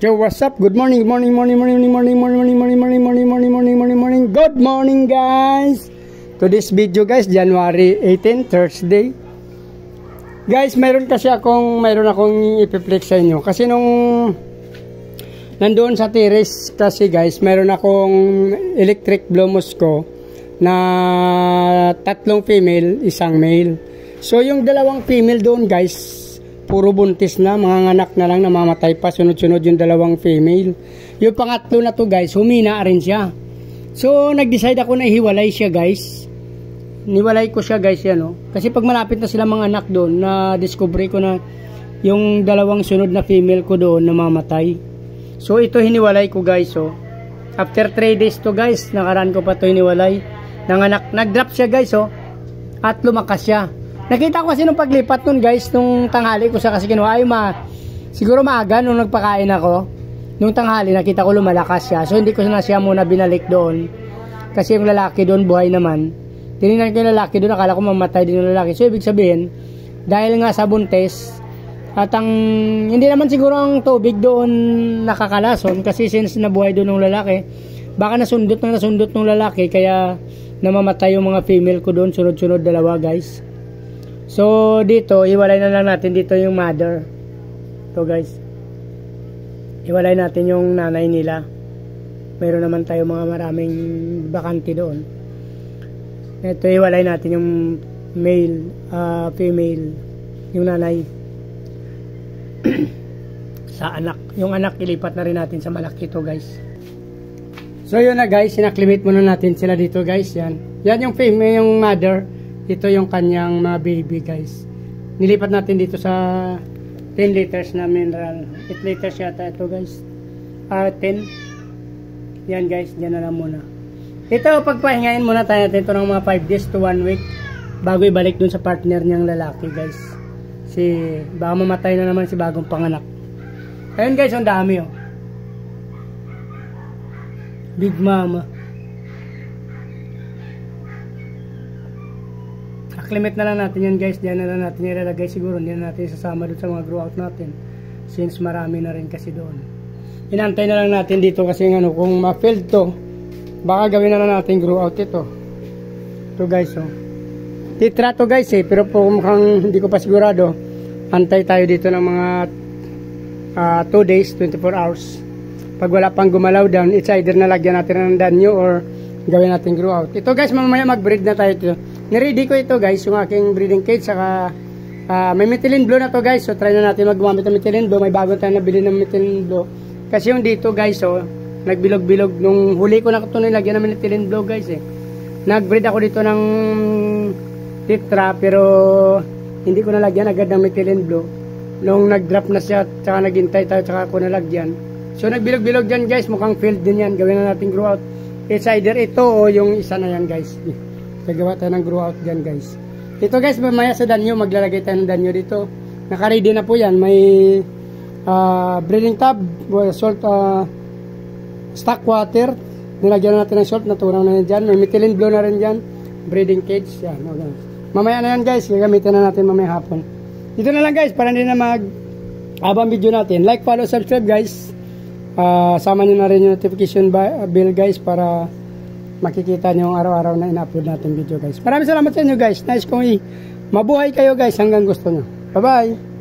Yo, what's up? Good morning, morning. Good morning, guys. To this video, guys, January 18, Thursday. Guys, mayroon akong ipiplex sa inyo. Kasi nung nandoon sa terrace kasi, guys, mayroon akong electric blow Moscow na 3 female, 1 male. So, yung 2 female doon, guys, puro buntis na, mga anak na lang, namamatay pa, sunod-sunod yung 2 female. Yung pangatlo na to, guys, humina rin siya. So, nag-decide ako na ihiwalay siya, guys. Niwalay ko siya, guys, yan, oh. Kasi pag malapit na sila mga anak doon, na-discover ko na yung 2 sunod na female ko doon, namamatay. So, ito hiniwalay ko, guys, oh. After 3 days to, guys, nakaraan ko pa to hiniwalay. Nag-drop siya, guys, oh. At lumakas siya. Nakita ko kasi nung paglipat nun, guys, nung tanghali ko siya kasi kinuha, siguro maaga nung nagpakain ako. Nung tanghali, nakita ko lumalakas siya. So, hindi ko na siya muna binalik doon. Kasi yung lalaki doon, buhay naman. Tinignan ko yung lalaki doon, akala ko mamatay din yung lalaki. So, ibig sabihin, dahil nga sa buntis, at hindi naman siguro ang tubig doon nakakalason. Kasi since nabuhay doon ng lalaki, baka nasundot ng lalaki, kaya namamatay yung mga female ko doon, sunod-sunod 2, guys. So, dito, iwalay na lang natin dito yung mother. Ito, guys. Iwalay natin yung nanay nila. Mayroon naman tayo mga maraming bakante doon. Ito, iwalay natin yung male, female, yung nanay. Sa anak. Yung anak, ilipat na rin natin sa malaki to, guys. So, yun na, guys. Sinaklimate muna natin sila dito, guys. Yan. Yan yung female, yung mother. Ito yung kanyang mga baby, guys. Nilipat natin dito sa 10 liters na mineral. 8 liters yata ito, guys. 10. Yan, guys. Diyan na lang muna. Ito, pagpahingain muna tayo natin ito ng mga 5 days to 1 week bago ibalik dun sa partner niyang lalaki, guys. Kasi baka mamatay na naman si bagong panganak. Ayun, guys, ang dami, oh. Big Mama. Limit na lang natin yan, guys. Diyan na lang natin ilalagay siguro. Hindi na natin sasama doon sa mga grow out natin. Since marami na rin kasi doon. Inantay na lang natin dito kasi kung ma-field to, baka gawin na lang natin grow out ito. Ito, guys, oh. Titra to, guys, eh. Pero po mukhang hindi ko pa sigurado. Antay tayo dito ng mga 2 days, 24 hours. Pag wala pang gumalaw down, it's either nalagyan natin ng danyo or gawin natin grow out. Ito, guys, mamaya mag-breed na tayo ito. Niready ko ito, guys, yung aking breeding cage, saka may methylene blue na to, guys. So try na natin maggumamit ng methylene blue. May bago tayo nabili ng methylene blue. Kasi yung dito, guys, oh, nagbilog-bilog nung huli ko na ito nilagyan ng methylene blue, guys, eh. Nag-breed ako dito ng titra, pero hindi ko nalagyan agad ng methylene blue. Nung nag-drop na siya, saka naghintay tayo, saka ako nalagyan. So nagbilog-bilog dyan, guys, mukhang field din yan. Gawin na natin grow out. It's either ito o yung isa na yan, guys. Gagawa tayo ng grow out dyan, guys. Ito, guys, mamaya sa danyo, maglalagay tayo ng danyo dito. Naka-ready na po yan. May breeding tub, salt, stock water. Nilagyan na natin ng salt, naturang na yan dyan. May methylene blue na rin dyan. Breeding cage. Yan, okay. Mamaya na yan, guys. Gagamitin na natin mamaya hapon. Dito na lang, guys, para hindi na mag-abang video natin. Like, follow, subscribe, guys. Sama nyo na rin yung notification bell, guys, para makikita nyo ang araw-araw na ina-upload natin video, guys. Maraming salamat sa inyo, guys. Nice kung mabuhay kayo, guys, hanggang gusto nyo. Bye-bye!